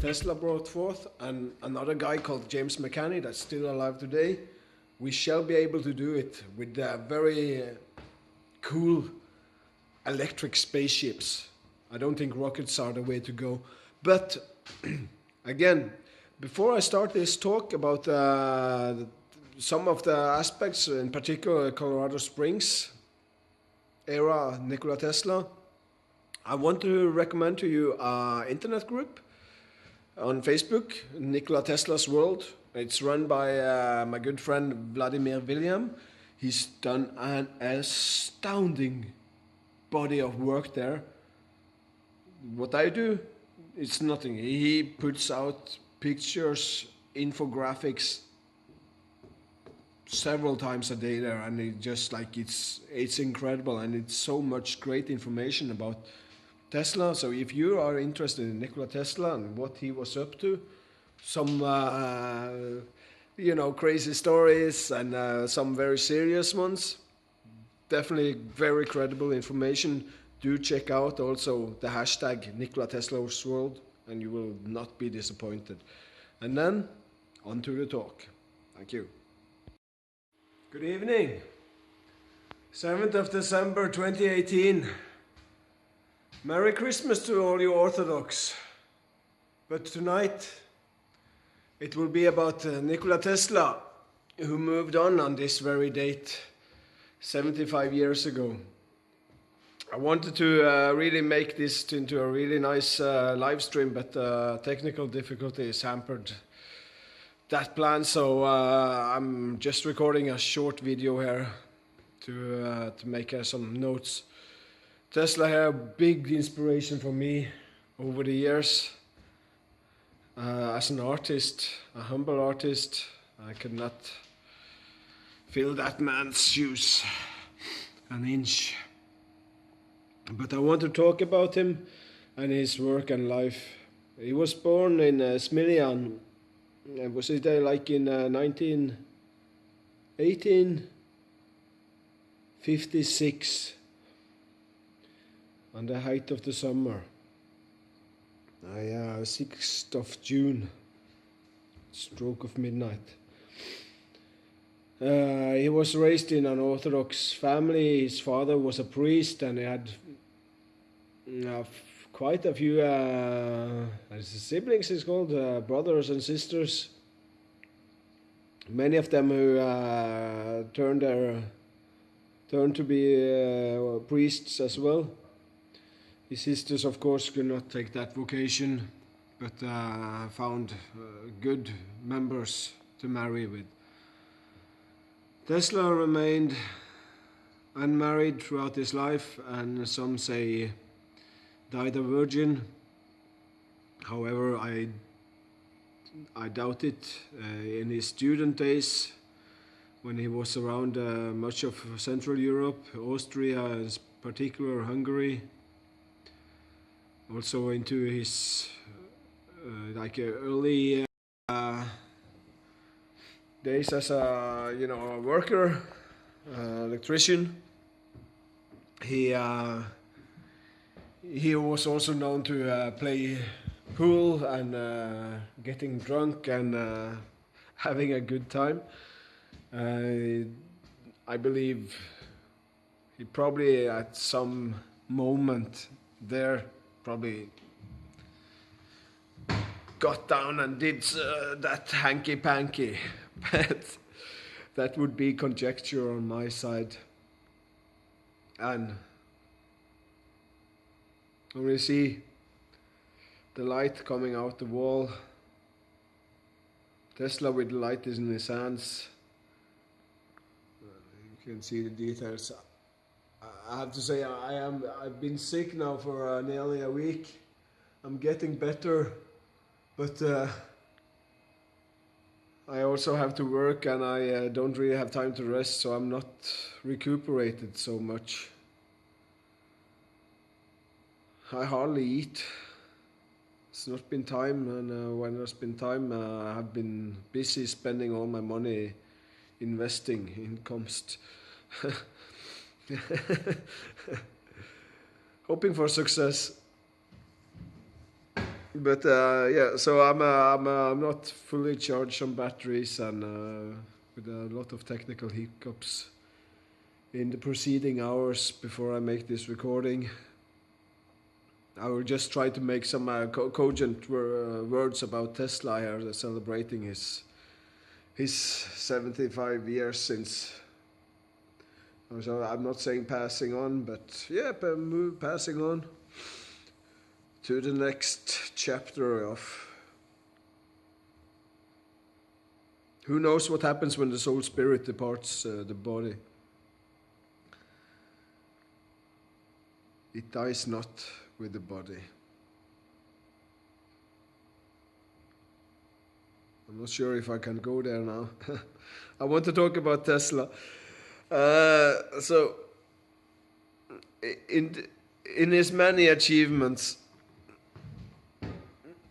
Tesla brought forth, and another guy called James McCanney that's still alive today, we shall be able to do it with very cool electric spaceships. I don't think rockets are the way to go. But again, before I start this talk about some of the aspects, in particular Colorado Springs era Nikola Tesla, I want to recommend to you an internet group on Facebook, Nikola Tesla's World. It's run by my good friend Vladimir William. He's done an astounding body of work there. What I do, it's nothing. He puts out pictures, infographics several times a day there, and it just like it's incredible, and it's so much great information about Tesla. So if you are interested in Nikola Tesla and what he was up to, some crazy stories and some very serious ones, definitely very credible information. Do check out also the hashtag Nikola Tesla's World, and you will not be disappointed. And then on to the talk. Thank you. Good evening. 7th of December 2018. Merry Christmas to all you Orthodox. But tonight it will be about Nikola Tesla, who moved on this very date 75 years ago. I wanted to really make this into a really nice live stream, but technical difficulties hampered that plan, so I'm just recording a short video here to make some notes. Tesla here, big inspiration for me over the years. As an artist, a humble artist, I could not fill that man's shoes an inch. But I want to talk about him and his work and life. He was born in Smiljan. Was it like in 1856, on the height of the summer. 6th of June, stroke of midnight. He was raised in an Orthodox family. His father was a priest, and he had quite a few siblings, it's called, brothers and sisters. Many of them who turned to be priests as well. His sisters, of course, could not take that vocation, but found good members to marry with. Tesla remained unmarried throughout his life, and some say died a virgin. However, I doubt it. In his student days, when he was around much of Central Europe, Austria, in particular Hungary, also into his early days as a worker, electrician, he was also known to play pool and getting drunk and having a good time. I believe he probably at some moment there probably got down and did that hanky-panky, but that would be conjecture on my side. And when we see the light coming out the wall, Tesla with the light is in his hands. You can see the details. I have to say I've been sick now for nearly a week. I'm getting better, but I also have to work, and I don't really have time to rest, so I'm not recuperated so much. I hardly eat. It's not been time, and when there's been time, I have been busy spending all my money investing in Comst. Hoping for success. But yeah, so I'm not fully charged on batteries, and with a lot of technical hiccups in the preceding hours before I make this recording. I will just try to make some cogent words about Tesla here, celebrating his 75 years since. So I'm not saying passing on, but yeah, passing on to the next chapter of. Who knows what happens when the soul spirit departs the body? It dies not with the body. I'm not sure if I can go there now. I want to talk about Tesla. So, in his many achievements,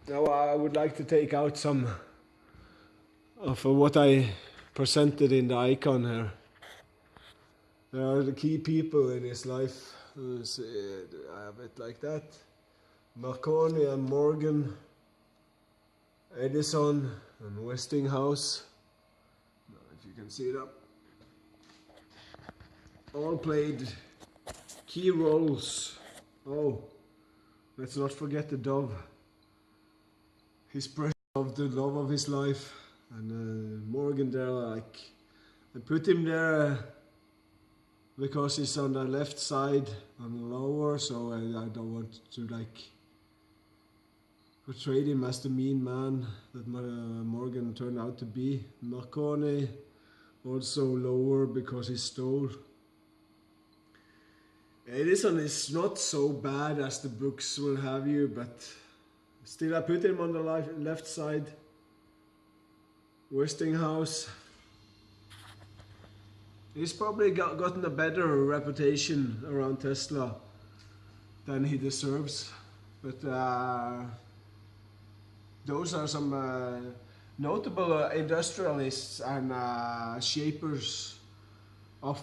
now I would like to take out some of what I presented in the icon here. There are the key people in his life. I have it like that. Marconi and Morgan, Edison and Westinghouse. If you can see it up. All played key roles. Oh, let's not forget the dove. His precious love, the love of his life. And Morgan there, like, I put him there because he's on the left side and lower, so I don't want to like portray him as the mean man that Morgan turned out to be. Marconi also lower because he stole. Edison is not so bad as the books will have you, but still I put him on the left side. Westinghouse. He's probably gotten a better reputation around Tesla than he deserves. But those are some notable industrialists and shapers of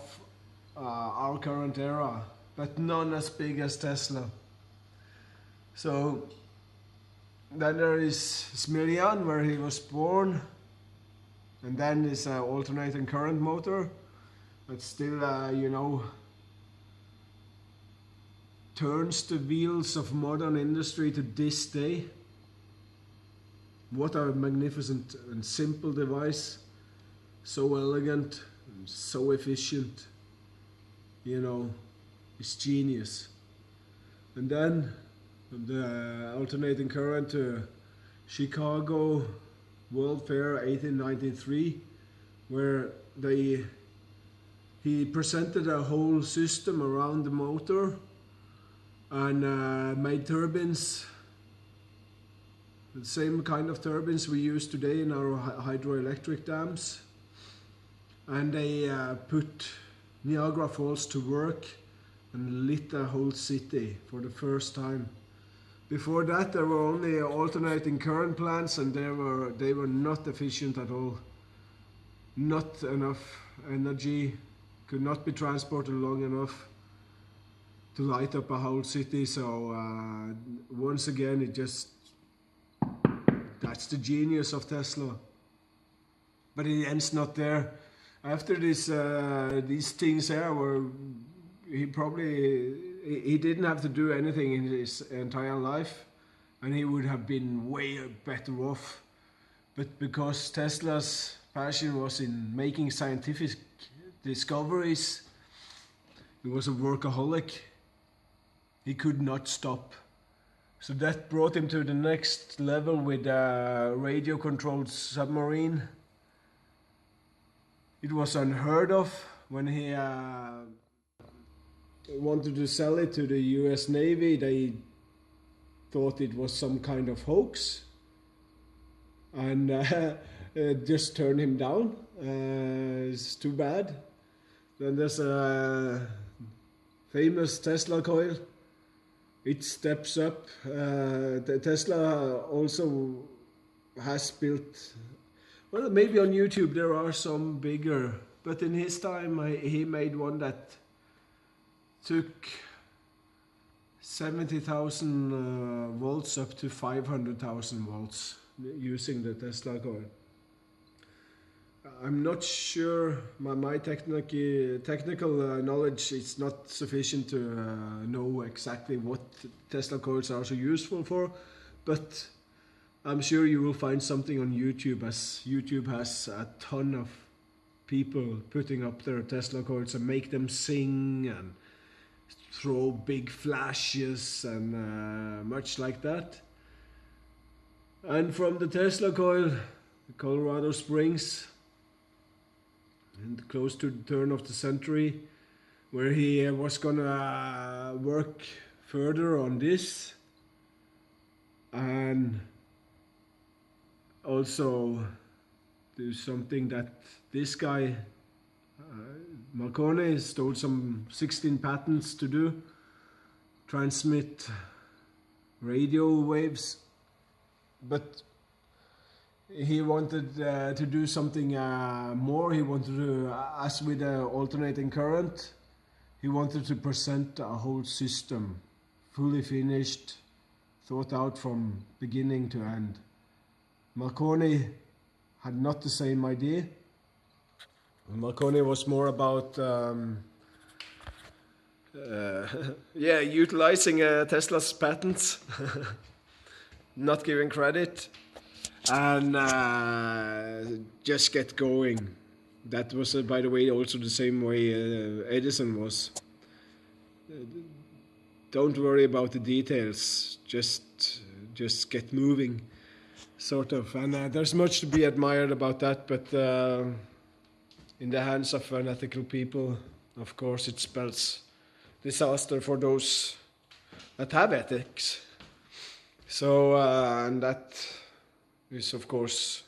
our current era, but none as big as Tesla. So then there is Smiljan, where he was born, and then this alternating current motor. But still, you know, turns the wheels of modern industry to this day. What a magnificent and simple device. So elegant and so efficient. You know, it's genius. And then the alternating current to Chicago World Fair 1893, where he presented a whole system around the motor and made turbines, the same kind of turbines we use today in our hydroelectric dams. And they put Niagara Falls to work and lit a whole city for the first time. Before that, there were only alternating current plants, and they were not efficient at all. Not enough energy. Could not be transported long enough to light up a whole city. So once again, that's the genius of Tesla. But it ends not there. After these things here, where he didn't have to do anything in his entire life, and he would have been way better off. But because Tesla's passion was in making scientific discoveries, he was a workaholic. He could not stop. So that brought him to the next level with a radio-controlled submarine. It was unheard of when he wanted to sell it to the US Navy. They thought it was some kind of hoax and just turned him down. It's too bad. Then there's a famous Tesla coil. It steps up. Tesla also has built, well, maybe on YouTube there are some bigger, but in his time he made one that took 70,000 volts up to 500,000 volts using the Tesla coil. I'm not sure, my technical knowledge is not sufficient to know exactly what Tesla coils are so useful for, but I'm sure you will find something on YouTube, as YouTube has a ton of people putting up their Tesla coils and make them sing and throw big flashes and much like that. And from the Tesla coil, the Colorado Springs, and close to the turn of the century, where he was gonna work further on this and also do something that this guy Marconi stole some 16 patents to do, transmit radio waves, but he wanted to do something more. He wanted to, as with the alternating current, he wanted to present a whole system, fully finished, thought out from beginning to end. Marconi had not the same idea. Marconi was more about utilizing Tesla's patents, not giving credit, and just get going. That was, by the way, also the same way Edison was. Don't worry about the details, just get moving, sort of. And there's much to be admired about that, but in the hands of unethical people, of course, it spells disaster for those that have ethics. So, and that is, of course,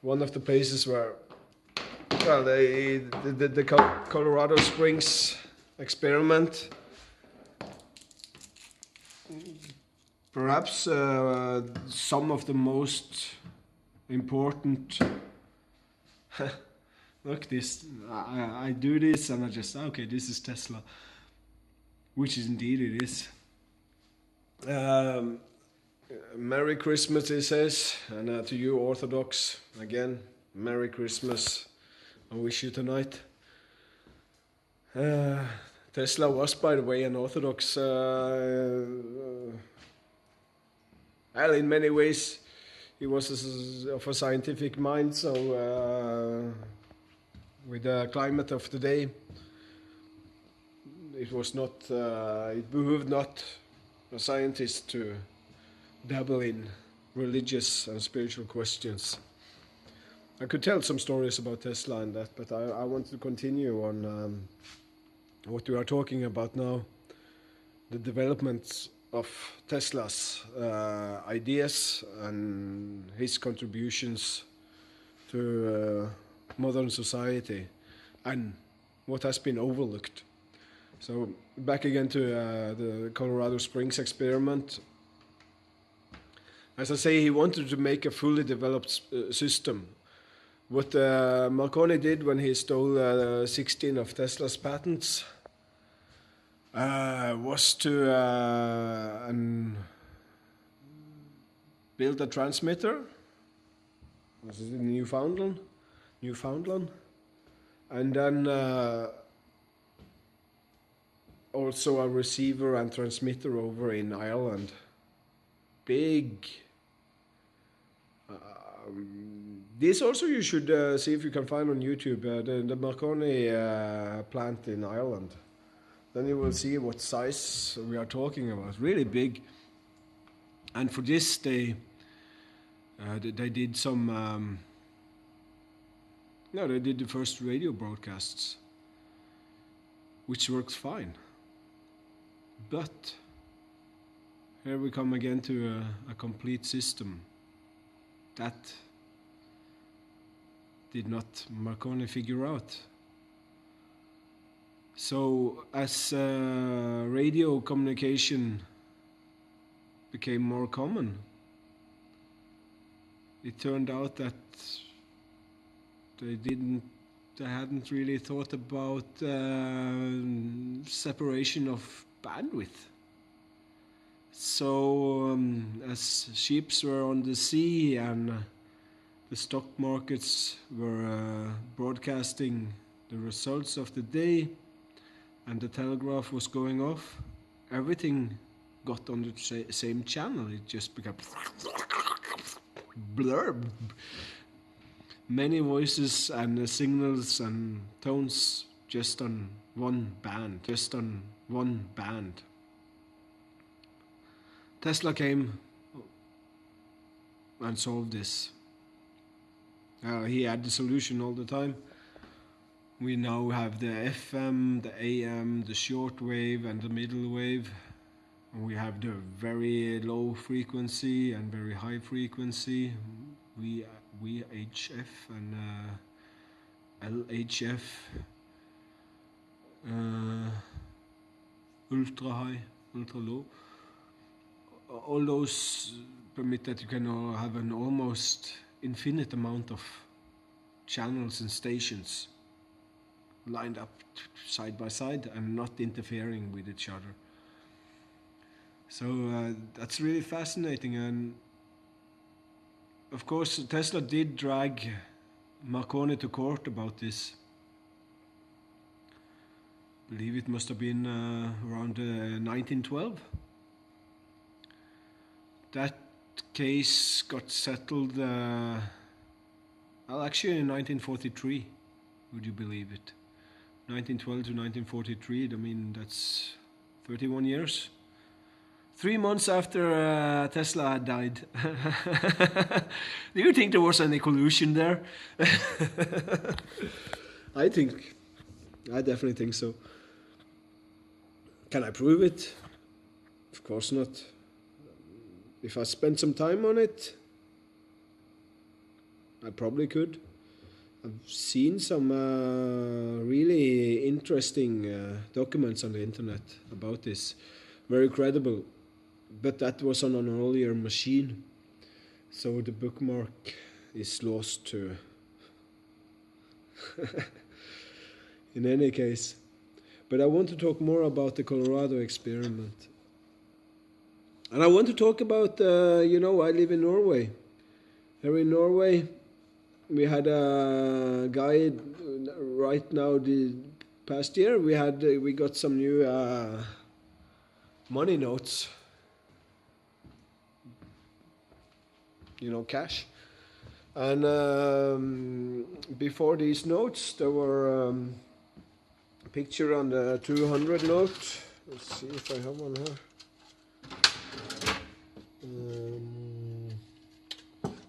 one of the places where, well, the Colorado Springs experiment, perhaps some of the most important. Look, this, I do this and I just, okay, this is Tesla, which is indeed it is. Merry Christmas, he says, and to you Orthodox, again, Merry Christmas, I wish you tonight. Tesla was, by the way, an Orthodox, well, in many ways, he was of a scientific mind, so with the climate of today, it was not, it behooved not a scientist to dabble in religious and spiritual questions. I could tell some stories about Tesla and that, but I want to continue on what we are talking about now, the development of Tesla's ideas and his contributions to modern society and what has been overlooked. So back again to the Colorado Springs experiment. As I say, he wanted to make a fully developed system. What Marconi did when he stole 16 of Tesla's patents was to build a transmitter. Was it in Newfoundland, and then also a receiver and transmitter over in Ireland. Big. This also you should see if you can find on YouTube, the Marconi plant in Ireland. Then you will see what size we are talking about. Really big. And for this they did some, they did the first radio broadcasts, which works fine. But here we come again to a complete system that did not Marconi figure out. So as radio communication became more common, it turned out that they hadn't really thought about separation of bandwidth. So as ships were on the sea and the stock markets were broadcasting the results of the day and the telegraph was going off, everything got on the same channel. It just became blurb. Many voices and signals and tones just on one band. Tesla came and solved this. He had the solution all the time. We now have the FM, the AM, the shortwave and the middle wave. We have the very low frequency and very high frequency, VHF and LHF, ultra high, ultra low. All those permit that you can have an almost infinite amount of channels and stations lined up side by side and not interfering with each other. So that's really fascinating, and of course Tesla did drag Marconi to court about this. I believe it must have been around 1912. That case got settled, actually in 1943, would you believe it? 1912 to 1943, I mean, that's 31 years. 3 months after Tesla had died. Do you think there was any collusion there? I definitely think so. Can I prove it? Of course not. If I spent some time on it, I probably could. I've seen some really interesting documents on the internet about this. Very credible. But that was on an earlier machine. So the bookmark is lost too. In any case. But I want to talk more about the Colorado experiment. And I want to talk about, I live in Norway. Here in Norway, we had a guy right now the past year. We got some new money notes. Cash. And before these notes, there were a picture on the 200 note. Let's see if I have one here.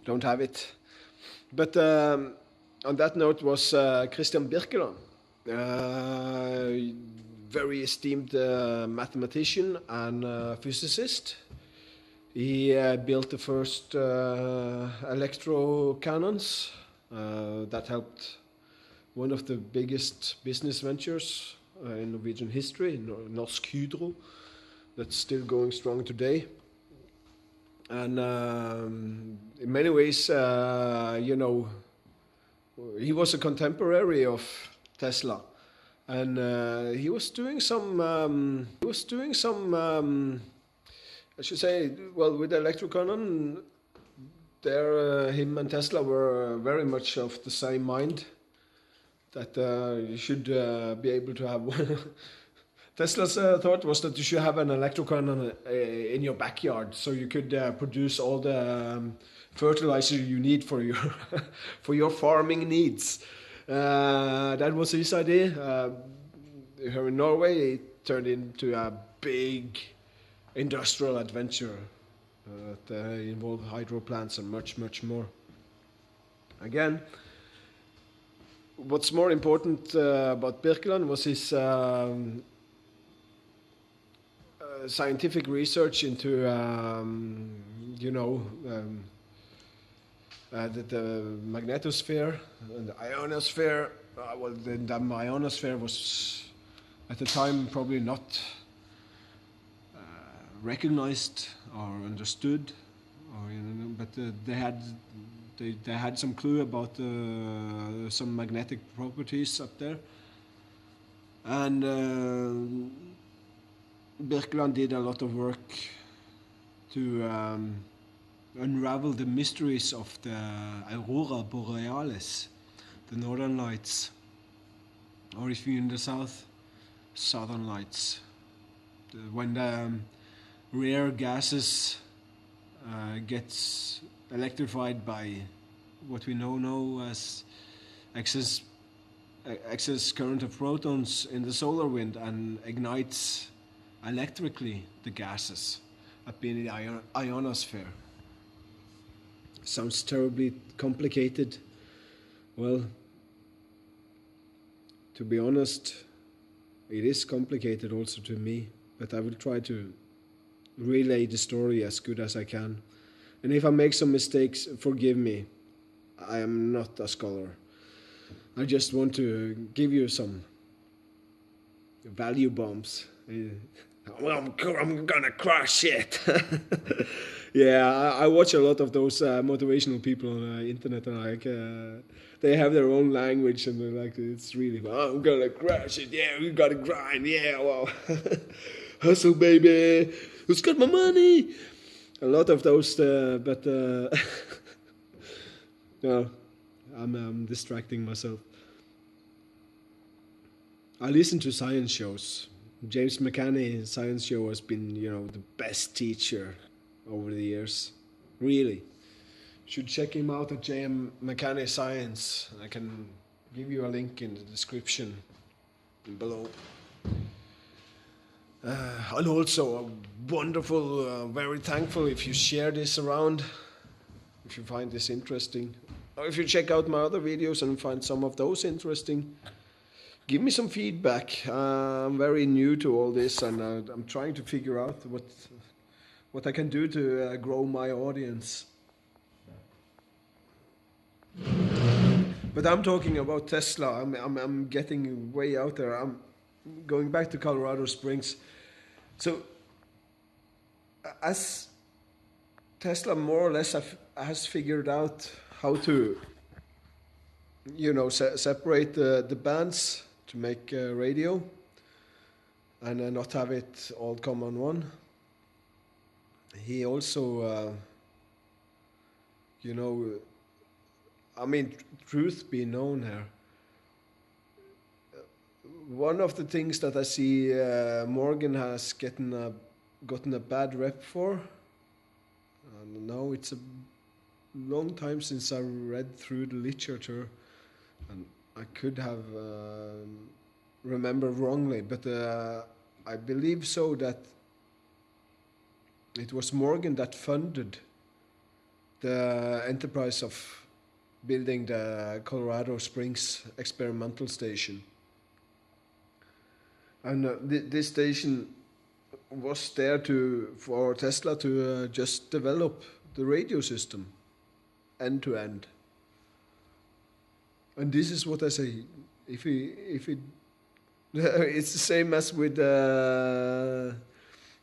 Don't have it. But on that note was Christian Birkeland, very esteemed mathematician and physicist. He built the first electro cannons that helped one of the biggest business ventures in Norwegian history, Norsk Hydro, that's still going strong today. And in many ways, he was a contemporary of Tesla, and he was doing some. I should say, well, with the electrocannon, him and Tesla were very much of the same mind. That you should be able to have one. Tesla's thought was that you should have an electrocannon in your backyard, so you could produce all the fertilizer you need for your for your farming needs. That was his idea. Here in Norway, it turned into a big industrial adventure that involved hydro plants and much, much more. Again, what's more important about Birkeland was his scientific research into, the magnetosphere and the ionosphere. The ionosphere was at the time probably not recognized or understood, but they had some clue about some magnetic properties up there, and Birkeland did a lot of work to unravel the mysteries of the Aurora Borealis, the northern lights, or if you're in the south, southern lights. When the rare gases gets electrified by what we now as excess current of protons in the solar wind and ignites electrically the gases up in the ionosphere. Sounds terribly complicated. Well, to be honest, it is complicated also to me, but I will try to relay the story as good as I can. And if I make some mistakes, forgive me. I am not a scholar. I just want to give you some value bombs. I'm gonna crush it. Yeah, I watch a lot of those motivational people on the internet, and they have their own language, and they're like, it's really, I'm gonna crush it. Yeah, we gotta grind. Yeah, well, hustle, baby. Who's got my money? A lot of those, but no, I'm distracting myself. I listen to science shows. James McCanney's science show has been, the best teacher over the years. Really. Should check him out at JM McCanney Science. I can give you a link in the description below. And also, wonderful, very thankful if you share this around, if you find this interesting. Or if you check out my other videos and find some of those interesting. Give me some feedback. I'm very new to all this, and I'm trying to figure out what I can do to grow my audience. But I'm talking about Tesla. I'm getting way out there. I'm going back to Colorado Springs. So, as Tesla more or less has figured out how to, separate the bands to make radio and not have it all come on one. He also, truth be known here. One of the things that I see Morgan has gotten a bad rep for, and now it's a long time since I read through the literature, and I could have remembered wrongly, but I believe so that it was Morgan that funded the enterprise of building the Colorado Springs experimental station. And this station was there for Tesla to just develop the radio system end to end. And this is what I say. If it it's the same as with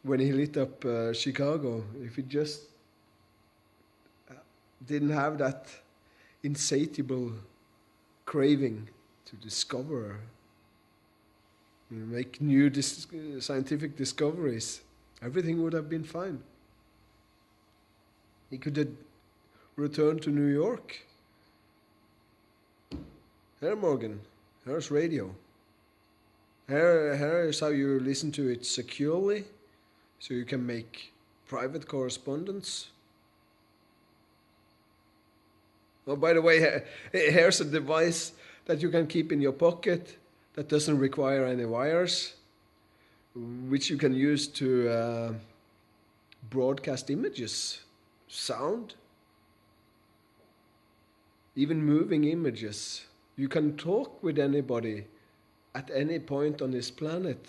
when he lit up Chicago. If he just didn't have that insatiable craving to discover, make new scientific discoveries, everything would have been fine. He could have returned to New York. Here, Morgan, here's radio. Here is how you listen to it securely, so you can make private correspondence. Oh, by the way, here's a device that you can keep in your pocket that doesn't require any wires, which you can use to broadcast images, sound, even moving images. You can talk with anybody at any point on this planet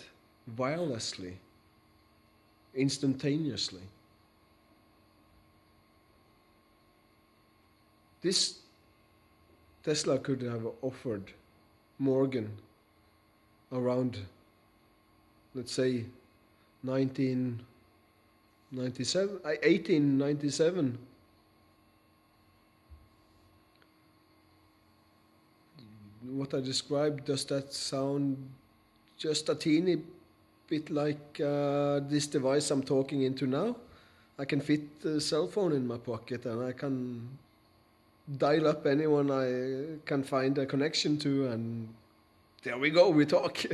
wirelessly, instantaneously. This Tesla could have offered Morgan around, let's say, 1897. What I described, does that sound just a teeny bit like this device I'm talking into now. I can fit the cell phone in my pocket and I can dial up anyone I can find a connection to, and there we go, we talk.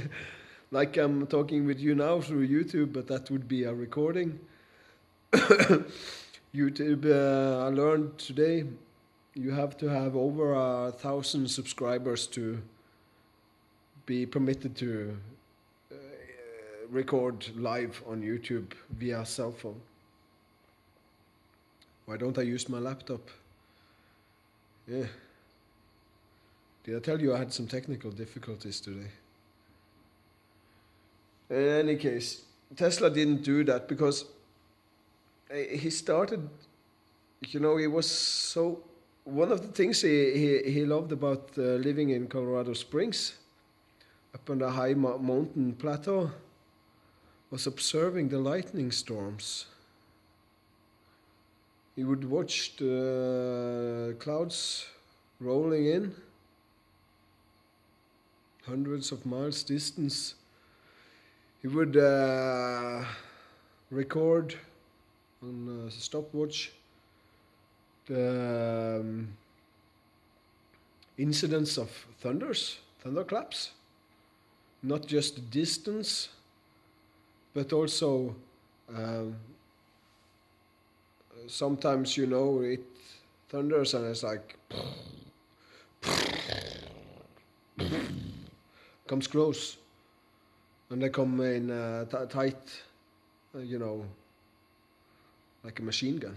Like I'm talking with you now through YouTube, but that would be a recording. YouTube, I learned today, you have to have over 1,000 subscribers to be permitted to record live on YouTube via cell phone. Why don't I use my laptop? Yeah. Did I tell you I had some technical difficulties today? In any case, Tesla didn't do that because he started, he was so, one of the things he loved about living in Colorado Springs, up on the high mountain plateau, was observing the lightning storms. He would watch the clouds rolling in, hundreds of miles distance. He would record on a stopwatch the incidents of thunderclaps, not just the distance, but also sometimes it thunders and it's like comes close, and they come in tight, like a machine gun.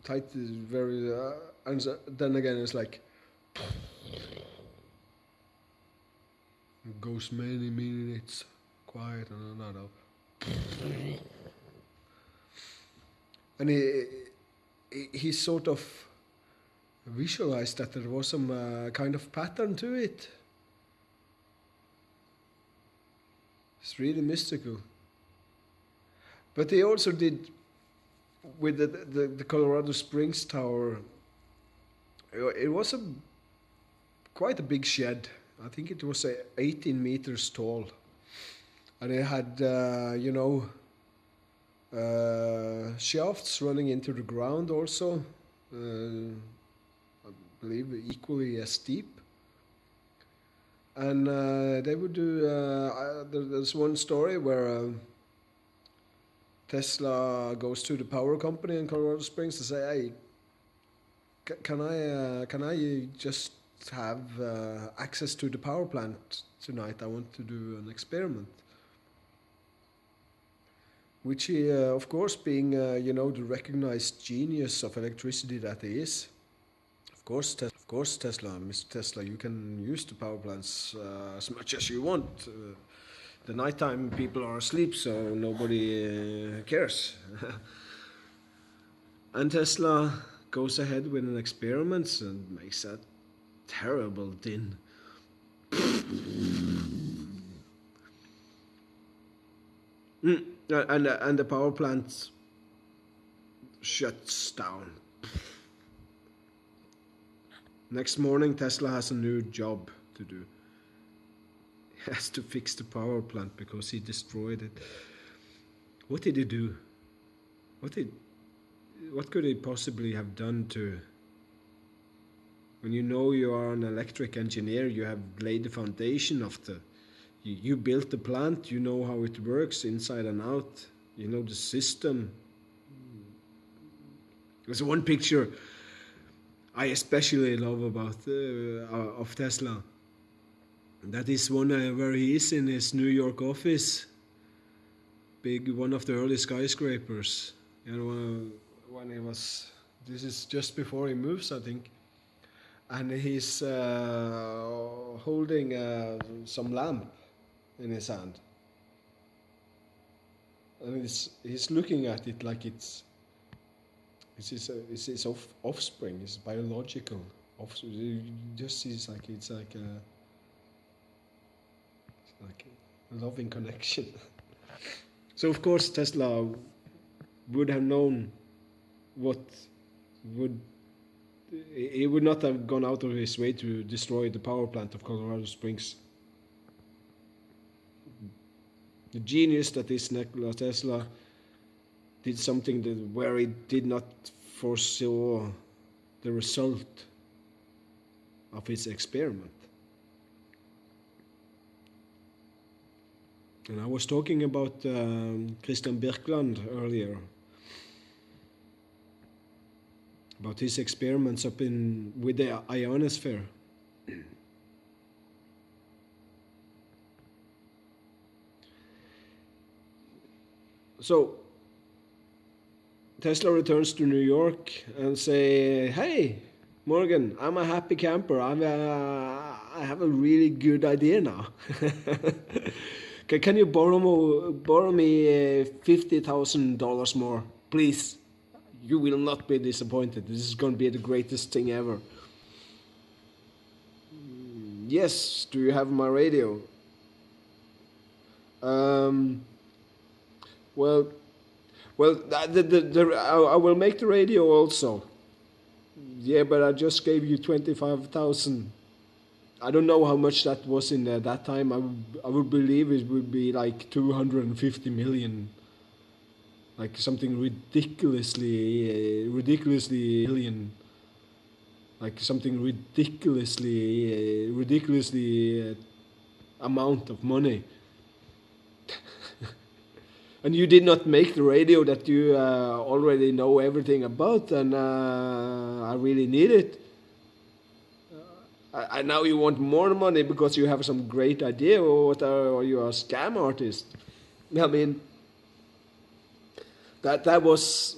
Tight is very, and then again it's like it goes many minutes quiet and another. And he sort of visualized that there was some kind of pattern to it. It's really mystical. But he also did with the Colorado Springs Tower. It was quite a big shed. I think it was 18 meters tall, and it had shafts running into the ground also. I believe equally as steep. And they would do. There's one story where Tesla goes to the power company in Colorado Springs to say, "Hey, can I just have access to the power plant tonight? I want to do an experiment." Which he, of course, being the recognized genius of electricity that he is, of course, Mr. Tesla, you can use the power plants as much as you want. The nighttime people are asleep, so nobody cares. And Tesla goes ahead with an experiment and makes a terrible din. And the power plant shuts down. Next morning, Tesla has a new job to do. He has to fix the power plant because he destroyed it. What did he do? What could he possibly have done to... When you are an electric engineer, you have laid the foundation of the... You built the plant, you know how it works inside and out, you know the system. There's one picture I especially love about of Tesla. That is one where he is in his New York office, one of the early skyscrapers. When he was, this is just before he moves, I think, and he's holding some lamp in his hand, and he's looking at it like it's his offspring, his biological offspring. You just see it's like a loving connection. So of course Tesla would have known he would not have gone out of his way to destroy the power plant of Colorado Springs The genius that is Nikola Tesla did something where he did not foresaw the result of his experiment. And I was talking about Christian Birkeland earlier, about his experiments up with the ionosphere. So Tesla returns to New York and say, "Hey, Morgan, I'm a happy camper. I have a really good idea now. Can you borrow me $50,000 more, please? You will not be disappointed. This is going to be the greatest thing ever." "Yes, do you have my radio?" Well, I will make the radio also. "Yeah, but I just gave you 25,000. I don't know how much that was in that time. I would believe it would be like 250 million, like something ridiculously million, like something ridiculously amount of money." "And you did not make the radio that you already know everything about, and I really need it. And now you want more money because you have some great idea, or what? Are you a scam artist?" I mean, that was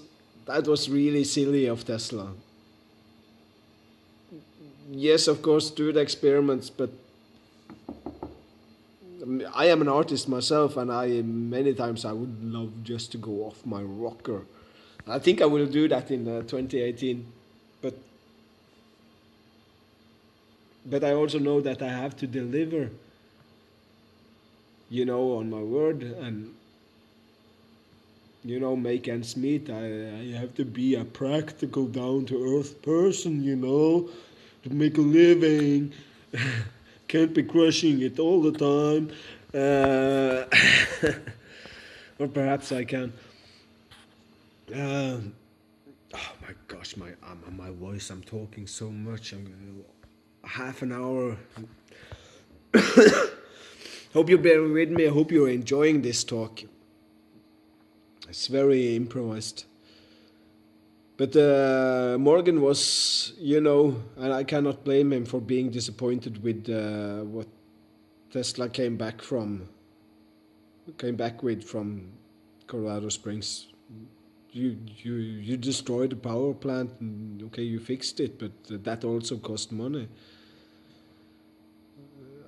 really silly of Tesla. Yes, of course, do the experiments, but I am an artist myself, and many times I would love just to go off my rocker. I think I will do that in 2018, but I also know that I have to deliver, on my word, and make ends meet. I have to be a practical, down-to-earth person, to make a living. Can't be crushing it all the time. Or perhaps I can. Oh my gosh, my voice, I'm talking so much. Half an hour. Hope you bear with me. I hope you're enjoying this talk. It's very improvised. But Morgan was, and I cannot blame him for being disappointed with what Tesla came back with from Colorado Springs. You destroyed the power plant, and okay, you fixed it, but that also cost money.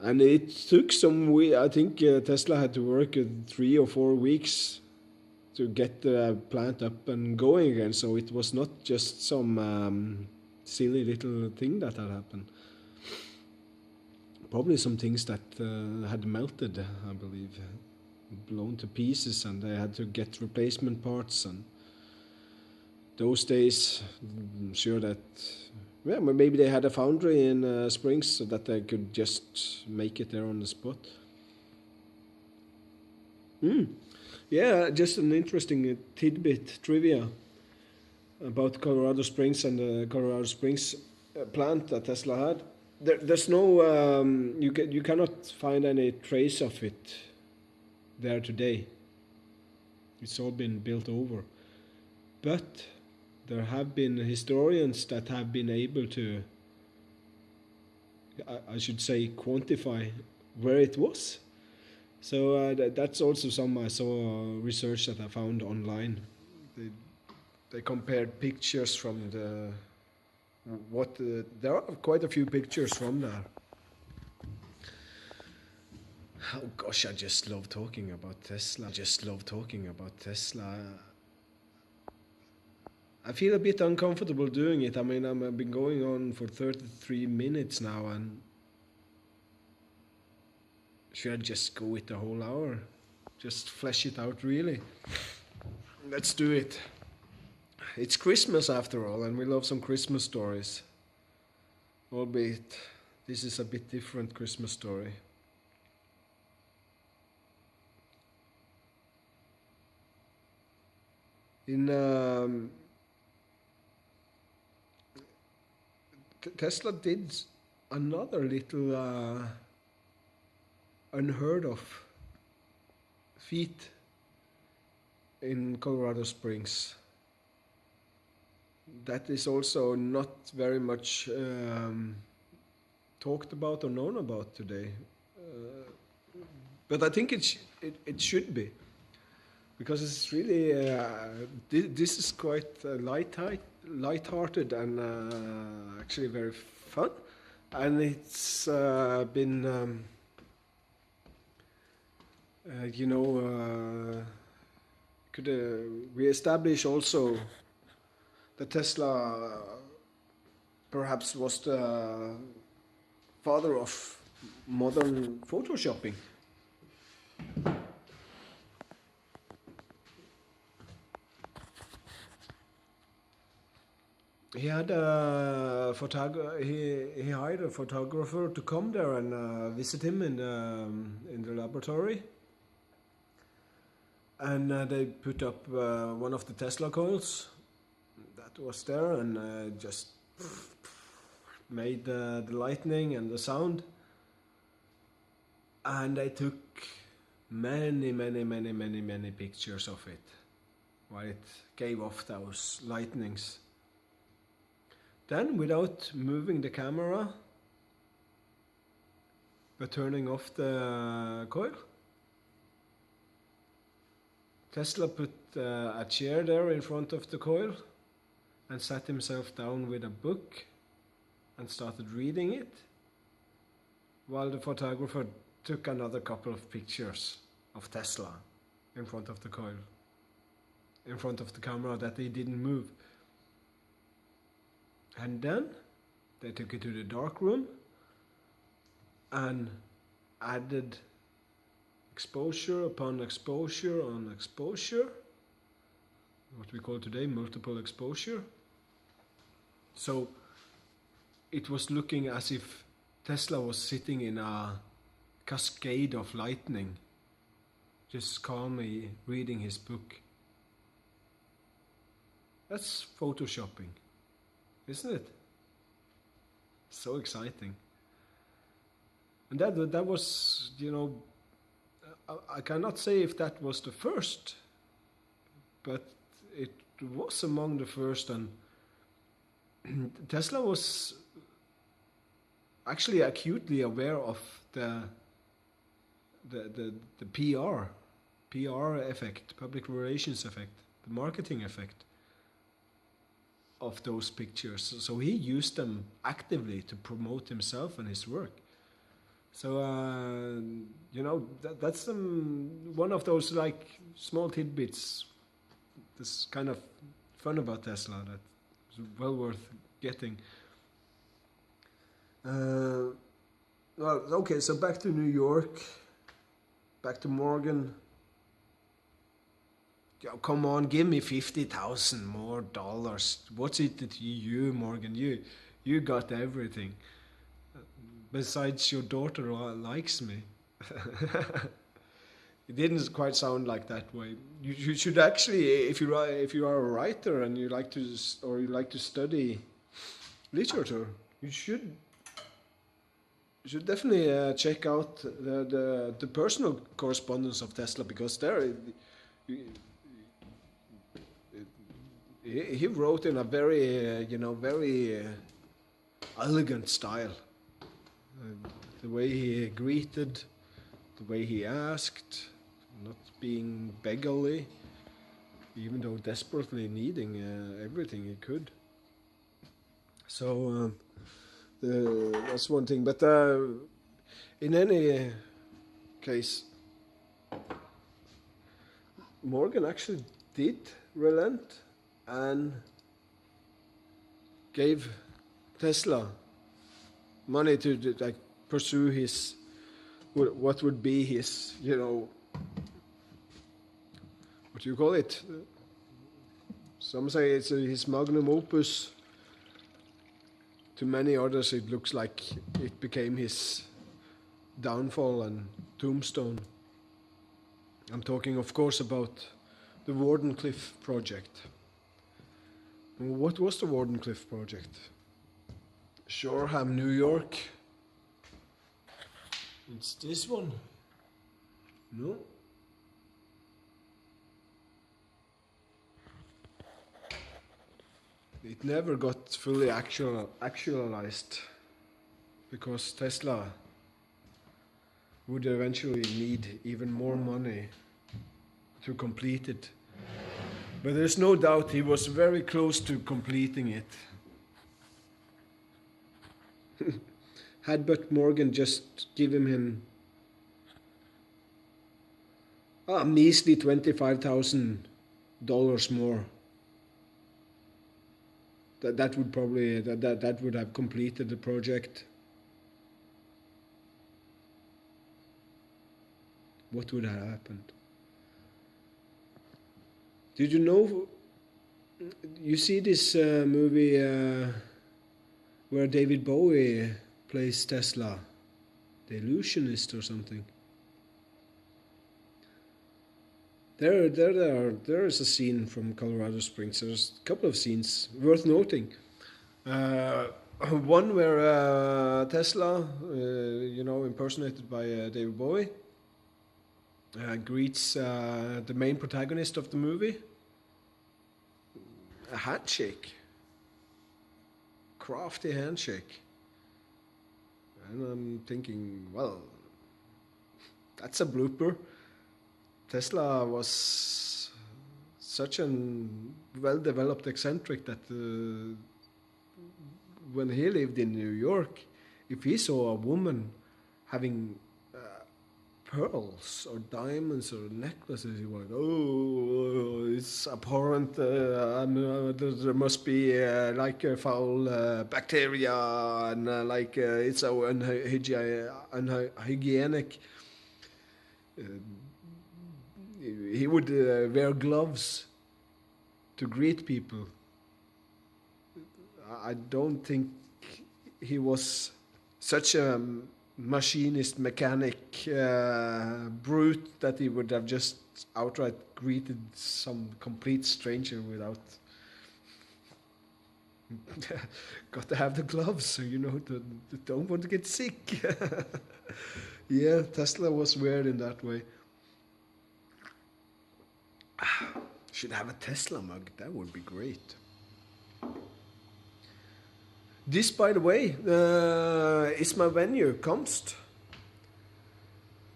And it took I think Tesla had to work 3 or 4 weeks to get the plant up and going again. So it was not just some silly little thing that had happened. Probably some things that had melted, I believe, blown to pieces, and they had to get replacement parts. And those days, I'm sure that, maybe they had a foundry in Springs so that they could just make it there on the spot. Yeah, just an interesting tidbit, trivia about Colorado Springs and the Colorado Springs plant that Tesla had. There's no, you cannot find any trace of it there today. It's all been built over. But there have been historians that have been able to, I should say, quantify where it was. So that's also some I saw research that I found online. They compared pictures from there are quite a few pictures from there. Oh gosh, I just love talking about Tesla. I feel a bit uncomfortable doing it. I mean, I've been going on for 33 minutes now, and should I just go with the whole hour? Just flesh it out, really? Let's do it. It's Christmas after all, and we love some Christmas stories. Albeit, this is a bit different Christmas story. In Tesla did another little unheard of feat in Colorado Springs. That is also not very much talked about or known about today. But I think it should be, because it's really this is quite light-hearted and actually very fun, and it's been could we establish also that Tesla perhaps was the father of modern photoshopping. He had a he hired a photographer to come there and visit him in the laboratory, and they put up one of the Tesla coils that was there and just made the lightning and the sound, and they took many pictures of it while it gave off those lightnings. Then, without moving the camera but turning off the coil, Tesla put a chair there in front of the coil and sat himself down with a book and started reading it, while the photographer took another couple of pictures of Tesla in front of the coil, in front of the camera that he didn't move. And then they took it to the dark room and added exposure upon exposure on exposure, what we call today multiple exposure. So it was looking as if Tesla was sitting in a cascade of lightning, just calmly reading his book. That's photoshopping, isn't it? So exciting. And that was, I cannot say if that was the first, but it was among the first, and Tesla was actually acutely aware of the PR effect, public relations effect, the marketing effect of those pictures. So he used them actively to promote himself and his work. So, that's one of those like small tidbits that's kind of fun about Tesla that is well worth getting. Well, okay, so back to New York, back to Morgan. Yo, come on, give me $50,000 more dollars. What's it that you, Morgan? You got everything. Besides, your daughter likes me. It didn't quite sound like that way. You should actually, if you are a writer and you like to study literature, you should definitely check out the personal correspondence of Tesla, because there he wrote in a very very elegant style. The way he greeted, the way he asked, not being beggarly, even though desperately needing everything he could. So that's one thing. But in any case, Morgan actually did relent and gave Tesla money to like pursue his, what would be his, what do you call it? Some say it's his magnum opus. To many others, it looks like it became his downfall and tombstone. I'm talking, of course, about The Wardenclyffe project. What was the Wardenclyffe project? Shoreham, New York. It's this one. No. It never got fully actualized because Tesla would eventually need even more money to complete it. But there's no doubt he was very close to completing it. Had but Morgan just given him a measly $25,000 more, that would probably that would have completed the project. What would have happened? Did you know? You see this movie where David Bowie plays Tesla, The Illusionist or something. There is a scene from Colorado Springs. There's a couple of scenes worth noting. One where Tesla, impersonated by David Bowie, greets the main protagonist of the movie. A handshake. Crafty handshake. And I'm thinking, well, that's a blooper. Tesla was such a well-developed eccentric that when he lived in New York, if he saw a woman having pearls or diamonds or necklaces, he was like, oh, it's abhorrent, there must be like a foul bacteria, and it's so unhygienic. He would wear gloves to greet people. I don't think he was such a machinist, mechanic, brute that he would have just outright greeted some complete stranger without... Got to have the gloves, so don't want to get sick. Yeah, Tesla was weird in that way. Should have a Tesla mug, that would be great. This, by the way, is my venue, Komst.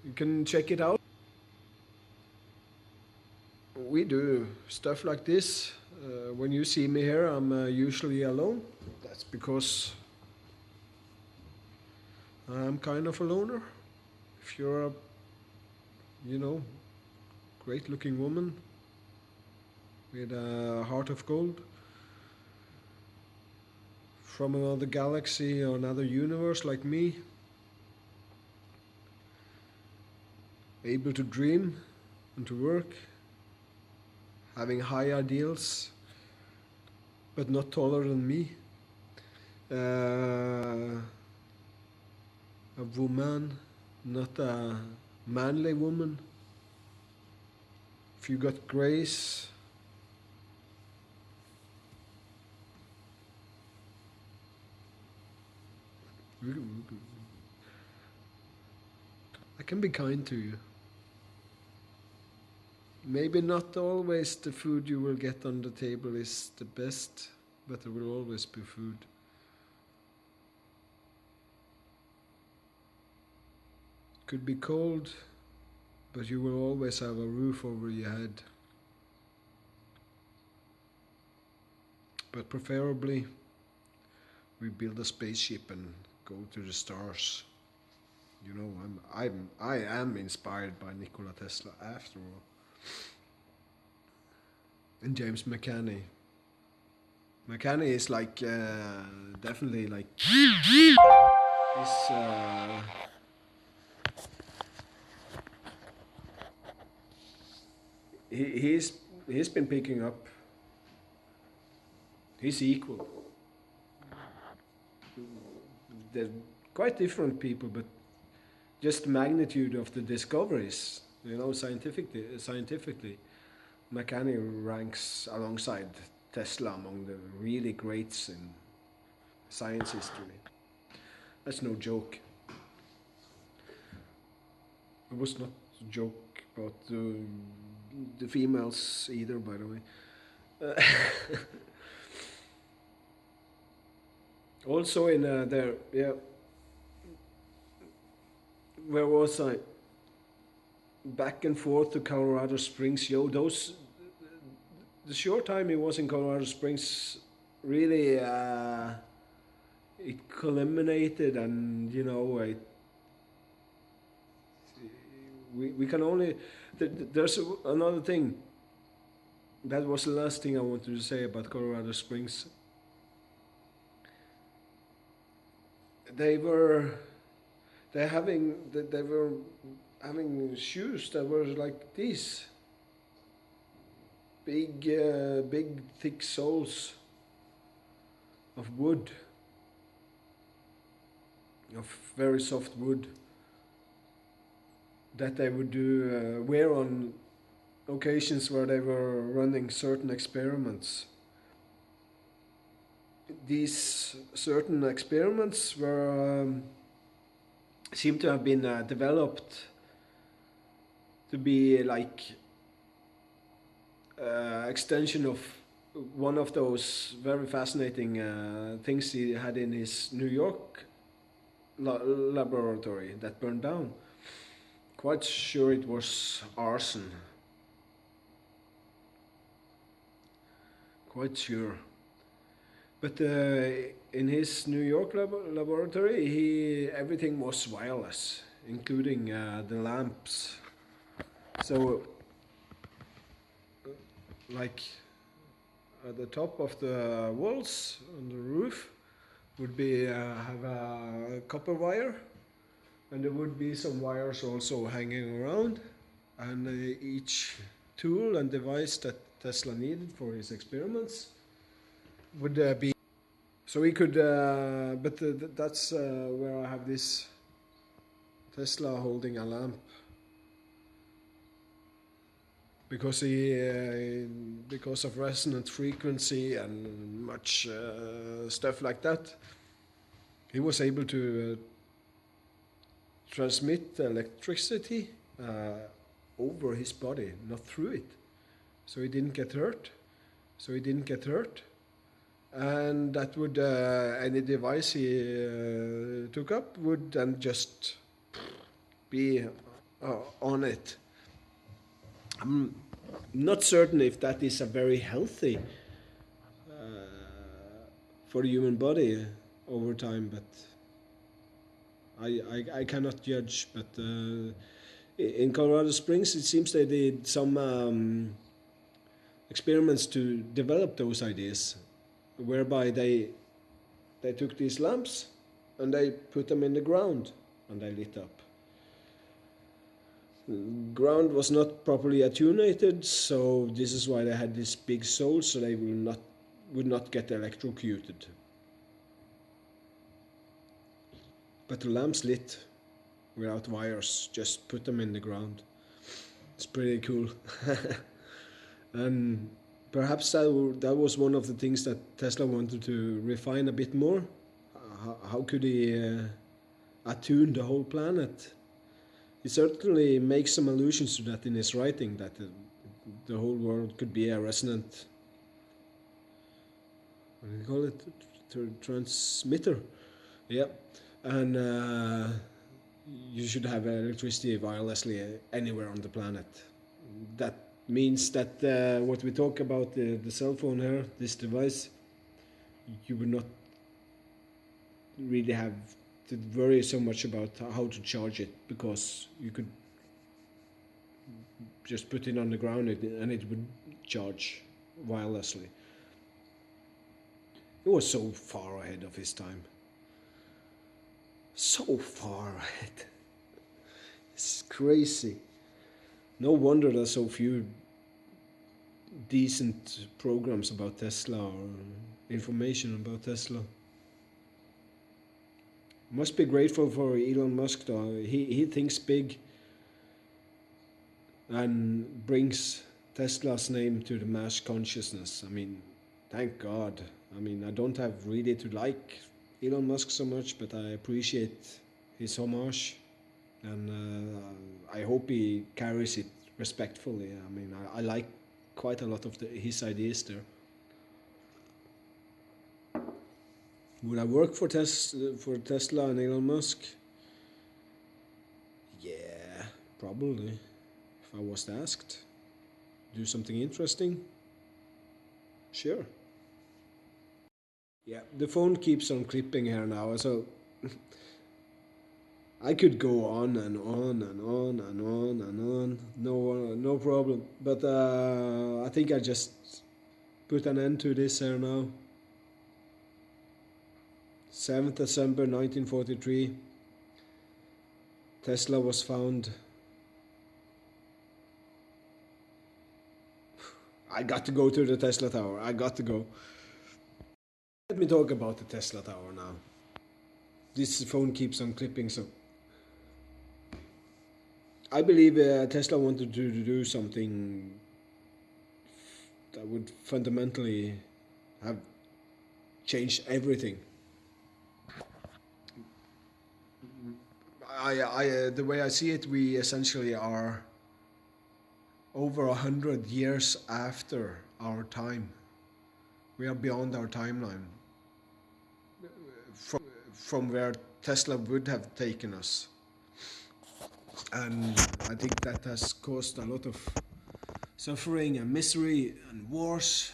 You can check it out. We do stuff like this. When you see me here, I'm usually alone. That's because I'm kind of a loner. If you're a, great-looking woman with a heart of gold, from another galaxy or another universe like me, able to dream and to work, having high ideals, but not taller than me, a woman, not a manly woman. If you got grace, I can be kind to you. Maybe not always the food you will get on the table is the best, but there will always be food. Could be cold, but you will always have a roof over your head. But preferably, we build a spaceship and go to the stars. I am inspired by Nikola Tesla after all. And James McCanney. McCanney is like definitely like he's been picking up. He's equal. They're quite different people, but just the magnitude of the discoveries, scientifically. McCanny ranks alongside Tesla among the really greats in science history. That's no joke. It was not a joke about the females either, by the way. Also in there, yeah. Where was I? Back and forth to Colorado Springs. Yo, those the short time he was in Colorado Springs, really, it culminated, and we can only. There's another thing. That was the last thing I wanted to say about Colorado Springs. They were having shoes that were like these. Big thick soles of wood, of very soft wood, that they would wear on occasions where they were running certain experiments. These certain experiments were seem to have been developed to be like extension of one of those very fascinating things he had in his New York laboratory that burned down. Quite sure it was arson. Quite sure. But in his New York laboratory, everything was wireless, including the lamps. So, like at the top of the walls on the roof would be have a copper wire, and there would be some wires also hanging around, and each tool and device that Tesla needed for his experiments would be. So he could, but that's where I have this Tesla holding a lamp. Because because of resonant frequency and much stuff like that, he was able to transmit electricity over his body, not through it. So he didn't get hurt. And that would any device he took up would then just be on it. I'm not certain if that is a very healthy for the human body over time, but I cannot judge. But in Colorado Springs, it seems they did some experiments to develop those ideas, whereby they took these lamps and they put them in the ground and they lit up. Ground was not properly attenuated, so this is why they had this big soles, so they would not get electrocuted. But the lamps lit without wires, just put them in the ground. It's pretty cool. And perhaps that was one of the things that Tesla wanted to refine a bit more. How could he attune the whole planet? He certainly makes some allusions to that in his writing, that the whole world could be a resonant, what do you call it, transmitter. Yeah, and you should have electricity wirelessly anywhere on the planet. That means that what we talk about, the cell phone here, this device, you would not really have to worry so much about how to charge it, because you could just put it on the ground and it would charge wirelessly. It was so far ahead of his time. So far ahead. It's crazy. No wonder there's so few decent programs about Tesla or information about Tesla. Must be grateful for Elon Musk though. He thinks big and brings Tesla's name to the mass consciousness. I mean, thank God. I mean, I don't have really to like Elon Musk so much, but I appreciate his homage, and I hope he carries it respectfully. I mean, I like quite a lot of his ideas there. Would I work for Tesla and Elon Musk? Yeah, probably, if I was asked. Do something interesting? Sure. Yeah, the phone keeps on clipping here now, so I could go on and on and on and on and on, no problem. But I think I just put an end to this here now. 7th December 1943, Tesla was found. I got to go to the Tesla Tower. I got to go. Let me talk about the Tesla Tower now. This phone keeps on clipping, so I believe Tesla wanted to do something that would fundamentally have changed everything. The way I see it, we essentially are over 100 years after our time. We are beyond our timeline from where Tesla would have taken us. And I think that has caused a lot of suffering and misery and wars.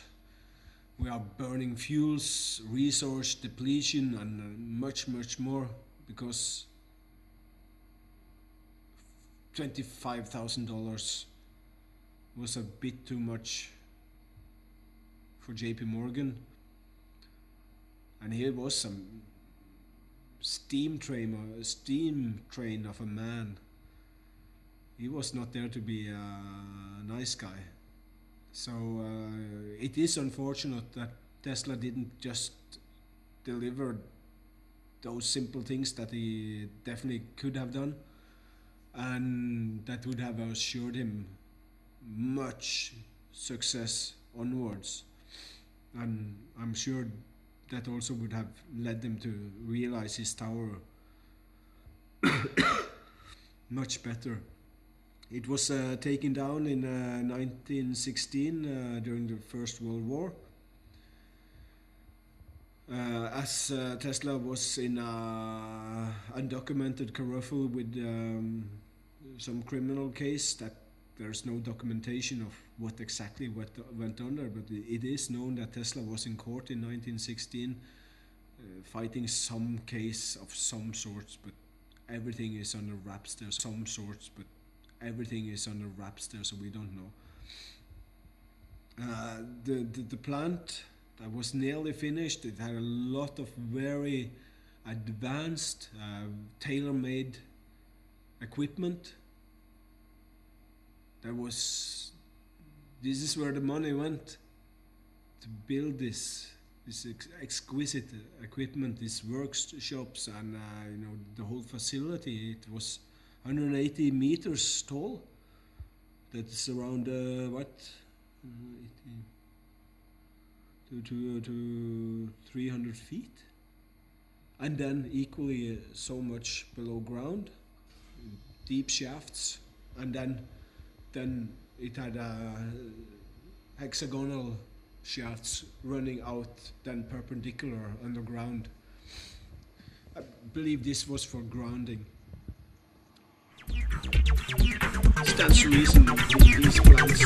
We are burning fuels, resource depletion, and much more, because $25,000 was a bit too much for JP Morgan. And here was some steam train of a man. He was not there to be a nice guy. So it is unfortunate that Tesla didn't just deliver those simple things that he definitely could have done, and that would have assured him much success onwards. And I'm sure that also would have led them to realize his tower much better. It was taken down in 1916 during the First World War. As Tesla was in an undocumented kerfuffle with some criminal case that there's no documentation of what exactly went on there, but it is known that Tesla was in court in 1916 fighting some case of some sorts, but everything is under wraps there. Everything is under wraps there, so we don't know. The plant that was nearly finished, it had a lot of very advanced, tailor-made equipment. This is where the money went, to build this exquisite equipment, these workshops, and the whole facility. It was 180 meters tall. That's around to 300 feet, and then equally so much below ground, deep shafts, and then it had hexagonal shafts running out, then perpendicular underground. I believe this was for grounding. Stands to reason these plants